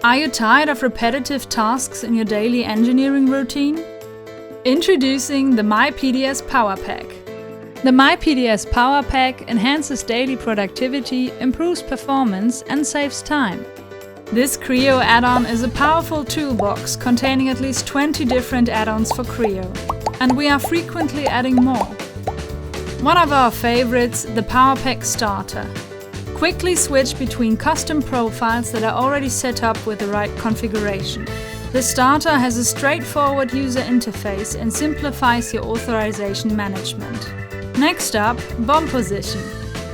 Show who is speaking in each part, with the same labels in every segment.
Speaker 1: Are you tired of repetitive tasks in your daily engineering routine? Introducing the myPDS Power Pack. The myPDS Power Pack enhances daily productivity, improves performance and saves time. This Creo add-on is a powerful toolbox containing at least 20 different add-ons for Creo, and we are frequently adding more. One of our favorites, the Power Pack Starter. Quickly switch between custom profiles that are already set up with the right configuration. The starter has a straightforward user interface and simplifies your authorization management. Next up, BOM Position.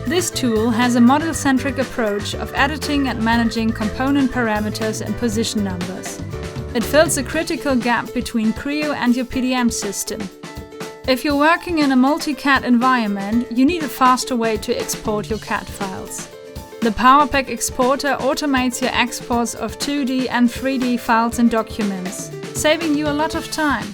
Speaker 1: This tool has a model-centric approach of editing and managing component parameters and position numbers. It fills a critical gap between Creo and your PDM system. If you're working in a multi-CAD environment, you need a faster way to export your CAD files. The Power Pack Exporter automates your exports of 2D and 3D files and documents, saving you a lot of time.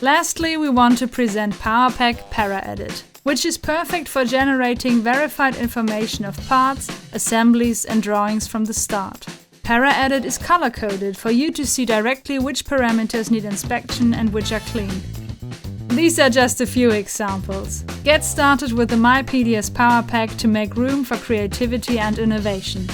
Speaker 1: Lastly, we want to present Power Pack Para-Edit, which is perfect for generating verified information of parts, assemblies and drawings from the start. Para-Edit is color-coded for you to see directly which parameters need inspection and which are clean. These are just a few examples. Get started with the myPDS Power Pack to make room for creativity and innovation.